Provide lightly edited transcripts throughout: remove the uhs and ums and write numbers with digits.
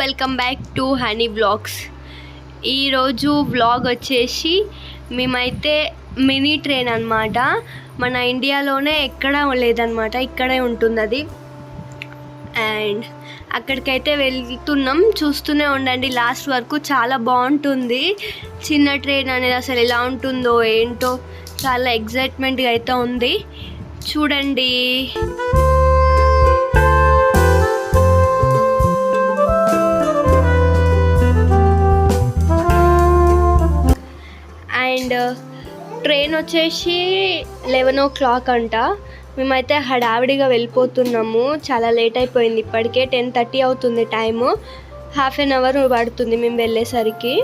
Welcome back to honey vlogs. ఈరోజు vlog వచ్చేసి మేమైతే మినీ ట్రైన్ అన్నమాట. మన ఇండియాలోనే ఎక్కడ లేదన్నమాట, ఇక్కడే ఉంటుంది అది. అండ్ అక్కడికైతే వెళ్తున్నాం, చూస్తూనే ఉండండి లాస్ట్ వరకు. చాలా బాగుంటుంది. చిన్న ట్రైన్ అనేది అసలు ఎలా ఉంటుందో ఏంటో చాలా ఎగ్జైట్మెంట్గా అయితే ఉంది, చూడండి. అండ్ ట్రైన్ వచ్చేసి 11 o'clock అంట. మేమైతే హడావిడిగా వెళ్ళిపోతున్నాము, చాలా లేట్ అయిపోయింది. ఇప్పటికే 10:30 అవుతుంది టైము. హాఫ్ అన్ అవర్ పడుతుంది మేము వెళ్ళేసరికి.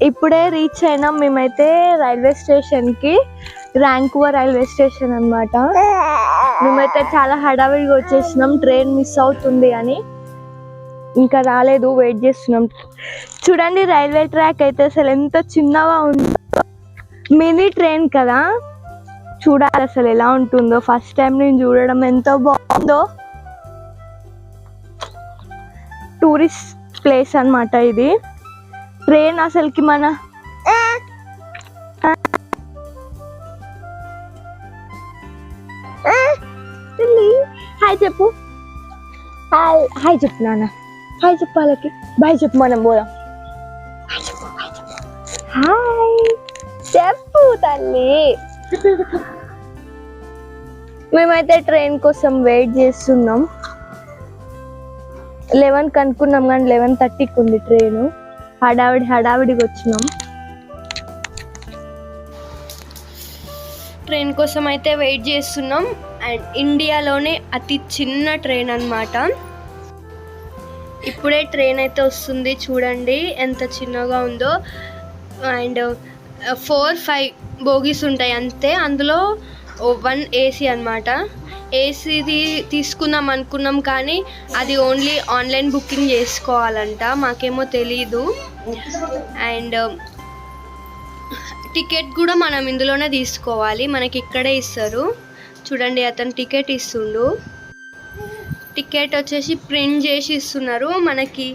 ఇప్పుడే రీచ్ అయినాం మేమైతే రైల్వే స్టేషన్కి. ర్యాంకువర్ రైల్వే స్టేషన్ అన్నమాట. మేమైతే చాలా హడావిడిగా వచ్చేసినాం, ట్రైన్ మిస్ అవుతుంది అని. ఇంకా రాలేదు, వెయిట్ చేస్తున్నాం. చూడండి రైల్వే ట్రాక్ అయితే అసలు ఎంత చిన్నగా ఉందో. మినీ ట్రైన్ కదా, చూడాలి అసలు ఎలా ఉంటుందో. ఫస్ట్ టైం నేను చూడడం, ఎంత బాగుందో. టూరిస్ట్ ప్లేస్ అన్నమాట ఇది. ట్రైన్ అసలుకి మన హాయ్ చెప్పు, హాయ్ చెప్పు నాన్న, హాయ్ చెప్పు వాళ్ళకి, బాయ్ చెప్పు, మనం పోదాం. హాయ్ చెప్పు తల్లి. మేమైతే ట్రైన్ కోసం వెయిట్ చేస్తున్నాం. 11కి అనుకున్నాం కానీ 11:30కి ఉంది ట్రైను. హడావిడిగా వచ్చినాం. ట్రైన్ కోసం అయితే వెయిట్ చేస్తున్నాం. అండ్ ఇండియాలోనే అతి చిన్న ట్రైన్ అన్నమాట. ఇప్పుడే ట్రైన్ అయితే వస్తుంది, చూడండి ఎంత చిన్నగా ఉందో. అండ్ 4-5 బోగీస్ ఉంటాయి అంతే, అందులో 1 AC అన్నమాట. ఏసీది తీసుకుందాం అనుకున్నాం కానీ అది ఓన్లీ ఆన్లైన్ బుకింగ్ చేసుకోవాలంట, మాకేమో తెలీదు. అండ్ టికెట్ కూడా మనం ఇందులోనే తీసుకోవాలి, మనకి ఇక్కడే ఇస్తారు. చూడండి అతను టికెట్ ఇస్తుండు. టికెట్ వచ్చేసి ప్రింట్ చేసి ఇస్తున్నారు మనకి.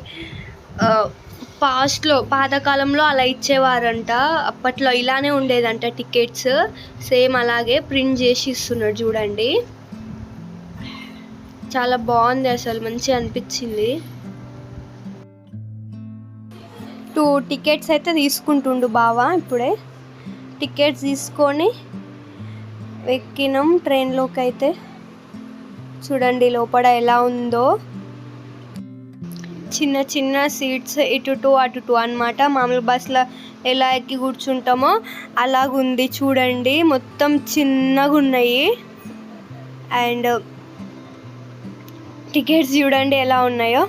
పాతకాలంలో అలా ఇచ్చేవారంట, అప్పట్లో ఇలానే ఉండేదంట టికెట్స్. సేమ్ అలాగే ప్రింట్ చేసి ఇస్తున్నారు, చూడండి. చాలా బాగుంది అసలు, మంచిగా అనిపించింది. 2 టికెట్స్ అయితే తీసుకుంటుండు బావా. ఇప్పుడే టికెట్స్ తీసుకొని ఎక్కినాం ట్రైన్లోకి. అయితే చూడండి లోపల ఎలా ఉందో. చిన్న చిన్న సీట్స్, ఇటు 2 అటు 2 అన్నమాట. మామూలు బస్సులో ఎలా ఎక్కి కూర్చుంటామో అలాగుంది, చూడండి. మొత్తం చిన్నగా ఉన్నాయి. అండ్ టికెట్స్ చూడండి ఎలా ఉన్నాయో.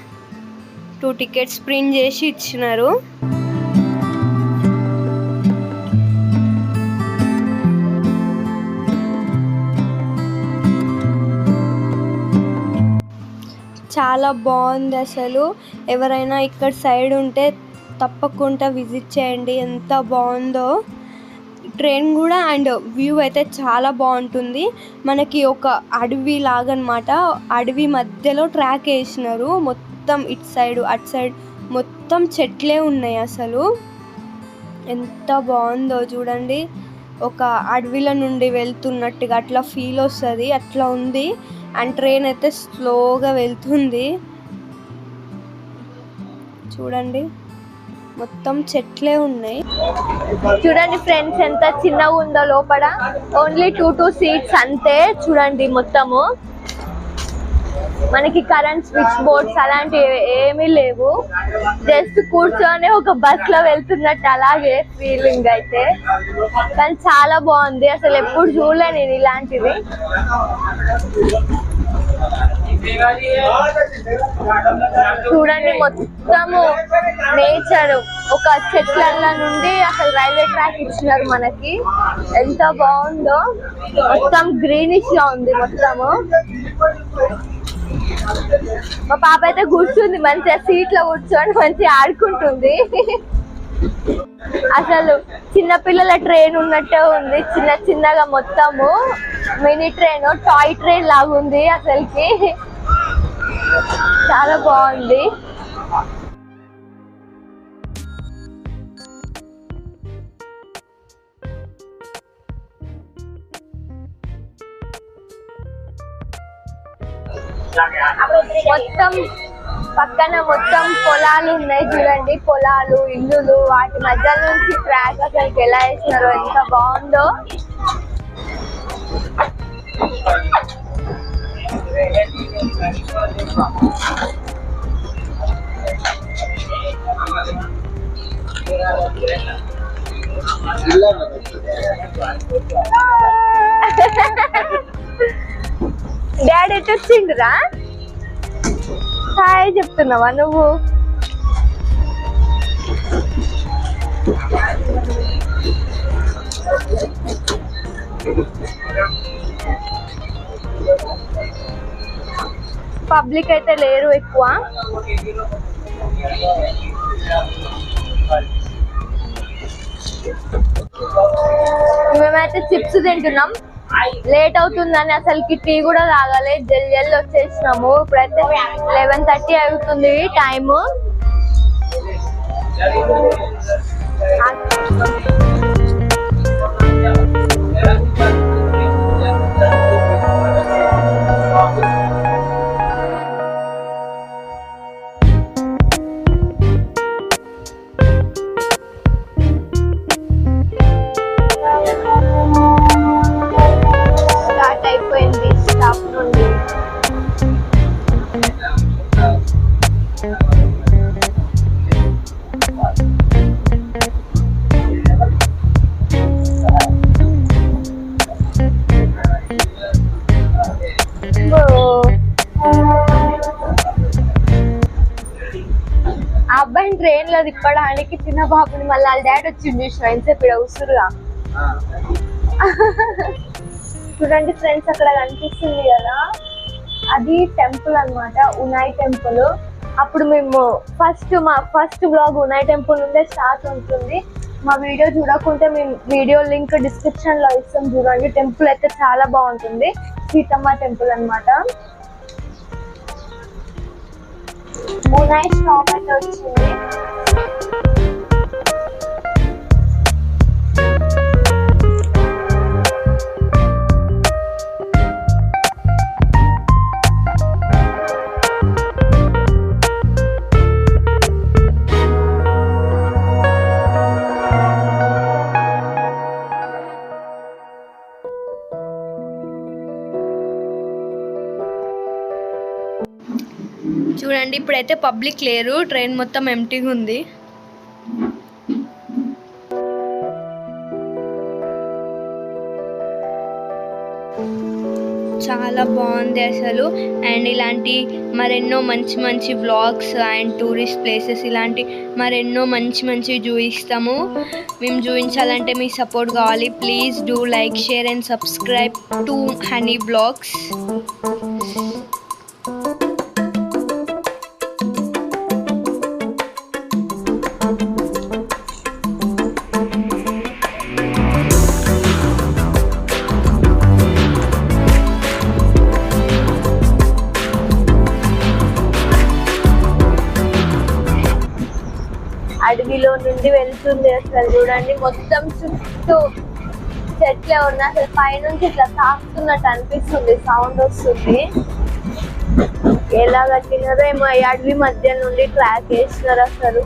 2 టికెట్స్ ప్రింట్ చేసి ఇచ్చినారు. చాలా బాగుంది అసలు. ఎవరైనా ఇక్కడ సైడ్ ఉంటే తప్పకుండా విజిట్ చేయండి, ఎంత బాగుందో ట్రైన్ కూడా. అండ్ వ్యూ అయితే చాలా బాగుంటుంది. మనకి ఒక అడవి లాగనమాట, అడవి మధ్యలో ట్రాక్ వేసినారు. మొత్తం ఇటు సైడ్ అటు సైడ్ మొత్తం చెట్లే ఉన్నాయి అసలు. ఎంత బాగుందో చూడండి. ఒక అడవిలో నుండి వెళ్తున్నట్టుగా అట్లా ఫీల్ వస్తుంది, అట్లా ఉంది. అండ్ ట్రైన్ అయితే స్లోగా వెళ్తుంది, చూడండి. మొత్తం చెట్లే ఉన్నాయి. చూడండి ఫ్రెండ్స్ ఎంత చిన్నగా ఉందో లోపల. ఓన్లీ 2 సీట్స్ అంతే. చూడండి మొత్తము మనకి కరెంట్ స్విచ్ బోర్డ్స్ అలాంటివి ఏమీ లేవు. జస్ట్ కూర్చొని ఒక బస్ లో వెళ్తున్నట్టు అలాగే ఫీలింగ్ అయితే. కానీ చాలా బాగుంది, అసలు ఎప్పుడు చూడలే నేను ఇలాంటివి. చూడండి మొత్తము నేచర్, ఒక చెట్ల నుండి అసలు రైల్వే ట్రాక్ ఇచ్చినారు మనకి. ఎంత బాగుందో, మొత్తం గ్రీనిష్ గా ఉంది మొత్తము. మా పాప అయితే కూర్చుంది మంచిగా, సీట్ లో కూర్చొని మంచిగా ఆడుకుంటుంది. అసలు చిన్నపిల్లల ట్రైన్ ఉన్నట్టే ఉంది, చిన్న చిన్నగా మొత్తము మినీ ట్రైన్, టాయ్ ట్రైన్ లాగా ఉంది. అసలుకి చాలా బాగుంది. మొత్తం పక్కన మొత్తం పొలాలు ఉన్నాయి చూడండి, పొలాలు, ఇల్లులు, వాటి మధ్య నుంచి ట్రాక్ అసలు ఎలా వేసినారో, ఎంత బాగుందో. డాడీ ఎటు వచ్చిండురా? హాయ్ చెప్తున్నావా నువ్వు? పబ్లిక్ అయితే లేరు ఎక్కువ. మేమైతే చిప్స్ తింటున్నాం. లేట్ అవుతుందని అసలుకి టీ కూడా తాగాలి, జల్ది వచ్చేసినాము. ఇప్పుడైతే 11:30 అవుతుంది టైము. అయిపోయింది స్టాప్ నుండి. ఆ అబ్బాయిని ట్రైన్ లో తిప్పడానికి చిన్న బాబుని మళ్ళీ వాళ్ళ డాడీ వచ్చింది చూసిన ఉసురుగా. చూడండి ఫ్రెండ్స్, అక్కడ కనిపిస్తుంది కదా, అది టెంపుల్ అన్నమాట, ఉనాయ్ టెంపుల్. అప్పుడు మేము మా ఫస్ట్ బ్లాగ్ ఉనాయ్ టెంపుల్ నుండే స్టార్ట్ ఉంటుంది. మా వీడియో చూడకుంటే మేము వీడియో లింక్ డిస్క్రిప్షన్ లో ఇస్తాం, చూడండి. టెంపుల్ అయితే చాలా బాగుంటుంది, సీతమ్మ టెంపుల్ అన్నమాట. ఉనాయ్ స్టాప్ అయితే వచ్చింది. చూడండి, ఇప్పుడైతే పబ్లిక్ లేరు, ట్రైన్ మొత్తం ఎంటీగా ఉంది. చాలా బాగుంది అసలు. అండ్ ఇలాంటి మరెన్నో మంచి మంచి వ్లాగ్స్ అండ్ టూరిస్ట్ ప్లేసెస్ ఇలాంటి మరెన్నో మంచి చూపిస్తాము. మేము చూపించాలంటే మీ సపోర్ట్ కావాలి. Please do like, share and subscribe to Honey Blogs. అడవిలో నుండి వెళ్తుంది అసలు, చూడండి మొత్తం చుట్టూ చెట్లే ఉన్నాయి. అసలు పైనుంచి ఇట్లా తాకుతున్నట్టు అనిపిస్తుంది, సౌండ్ వస్తుంది. ఎలా కట్టినారో ఏమో, అడవి మధ్య నుండి ట్రాక్ వేసినారు అసలు.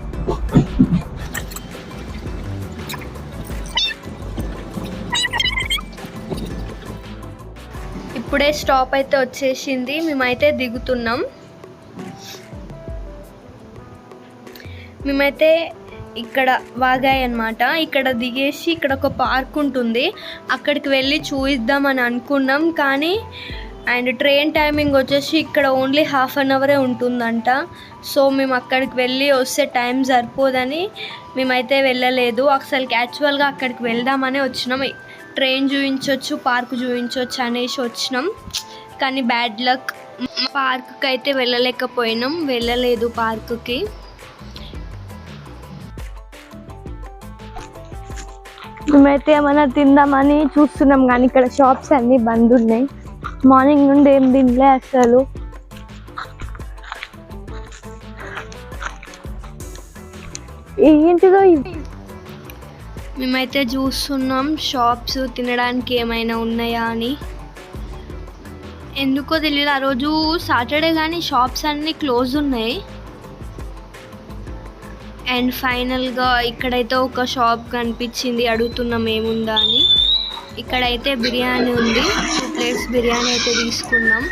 ఇప్పుడే స్టాప్ అయితే వచ్చేసింది, మేమైతే దిగుతున్నాం. మేమైతే ఇక్కడ వాగాయి అన్నమాట, ఇక్కడ దిగేసి ఇక్కడ ఒక పార్క్ ఉంటుంది, అక్కడికి వెళ్ళి చూయిద్దామని అనుకున్నాం. కానీ అండ్ ట్రైన్ టైమింగ్ వచ్చేసి ఇక్కడ ఓన్లీ ½ అన్ అవరే ఉంటుందంట. సో మేము అక్కడికి వెళ్ళి వస్తే టైం సరిపోదని మేమైతే వెళ్ళలేదు. అసలు యాక్చువల్గా అక్కడికి వెళ్దామని వచ్చినాం, ట్రైన్ చూపించవచ్చు, పార్క్ చూపించవచ్చు అనేసి వచ్చినాం. కానీ బ్యాడ్ లక్, పార్క్కి అయితే వెళ్ళలేదు పార్క్కి. మేమైతే ఏమైనా తిందామని చూస్తున్నాం కానీ ఇక్కడ షాప్స్ అన్నీ బంద్ ఉన్నాయి. మార్నింగ్ నుండి ఏం తినలే అసలు. ఏంటిదో మేమైతే చూస్తున్నాం షాప్స్ తినడానికి ఏమైనా ఉన్నాయా అని. ఎందుకో తెలియదు, ఆ రోజు సాటర్డే కానీ షాప్స్ అన్నీ క్లోజ్ ఉన్నాయి. అండ్ ఫైనల్గా ఇక్కడైతే ఒక షాప్ కనిపించింది, అడుగుతున్నాం ఏముందా అని. ఇక్కడైతే బిర్యానీ ఉంది, 2 ప్లేట్స్ బిర్యానీ అయితే తీసుకున్నాం.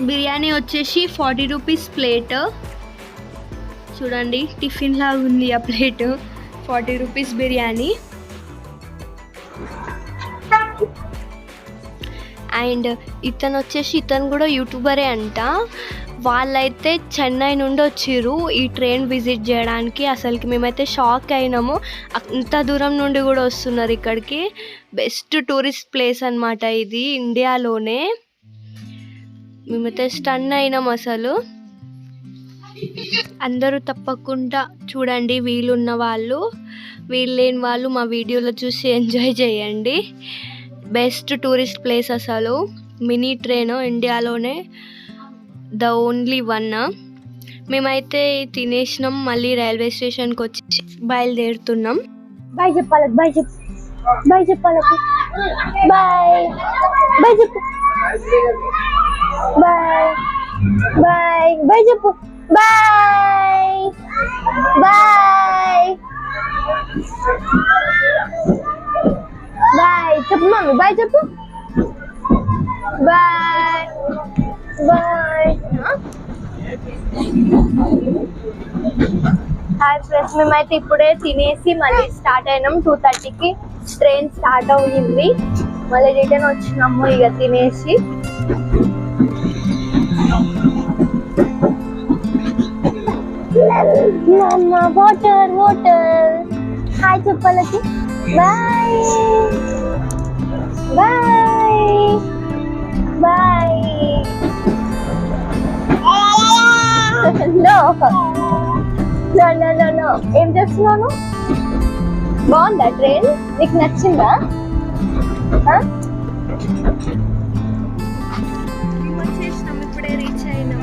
బిర్యానీ వచ్చేసి 40 రూపీస్ ప్లేట్. చూడండి టిఫిన్ లాగా ఉంది ఆ ప్లేట్, 40 రూపీస్ బిర్యానీ. అండ్ ఇతను కూడా యూట్యూబరే అంట. వాళ్ళైతే చెన్నై నుండి వచ్చిర్రు ఈ ట్రైన్ విజిట్ చేయడానికి. అసలుకి మేమైతే షాక్ అయినాము, అంత దూరం నుండి కూడా వస్తున్నారు ఇక్కడికి. బెస్ట్ టూరిస్ట్ ప్లేస్ అన్నమాట ఇది ఇండియాలోనే. మేమైతే స్టన్ అయినాం అసలు. అందరూ తప్పకుండా చూడండి, వీలున్న వాళ్ళు, వీలు లేని వాళ్ళు మా వీడియోలో చూసి ఎంజాయ్ చేయండి. బెస్ట్ టూరిస్ట్ ప్లేస్ అసలు. మినీ ట్రైన్ ఇండియాలోనే ద ఓన్లీ వన్. మేమైతే తినేసినాం, మళ్ళీ రైల్వే స్టేషన్కి వచ్చి బయలుదేరుతున్నాం. బాయ్ చెప్పాలి, బాయ్ చెప్పు, బాయ్ చెప్పాలి, బాయ్ బాయ్ చెప్పు, బాయ్ బాయ్ బాయ్ చెప్పు, బాయ్ బాయ్ బాయ్ చెప్పు మమ్మీ, బాయ్ చెప్పు, బాయ్ బాయ్. హాయ్ ఫ్రెండ్స్, మేమైతే ఇప్పుడే తినేసి మళ్ళీ స్టార్ట్ అయినాం. 2:30కి ట్రైన్ స్టార్ట్ అయ్యింది. మళ్ళీ రిటర్న్ వచ్చినాము ఇక తినేసి. Water water. హాయ్ చెప్పాలకి, బాయ్ బాయ్ బాయ్. నో ఏం చేస్తున్నాను? బాగుందా ట్రైన్? నీకు నచ్చిందా? వచ్చేసినాం, ఇప్పుడే రీచ్ అయినాం.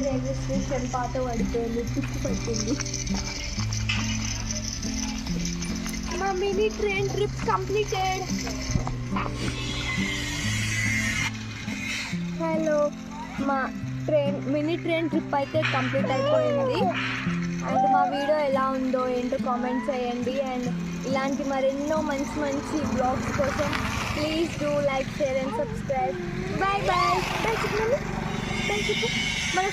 రైల్వే స్టేషన్ పాత పడిపోయింది, పిచ్చి పట్టింది. మా mini train trip completed. Hello, మా మినీ ట్రైన్ ట్రిప్ అయితే కంప్లీట్ అయిపోయింది. అండ్ మా వీడియో ఎలా ఉందో ఏంటో కామెంట్ చేయండి. అండ్ ఇలాంటి మరెన్నో మంచి బ్లాగ్స్ కోసం please do like, share and subscribe. Bye bye. Bye చెప్పండి, బాయ్ చెప్పు. మన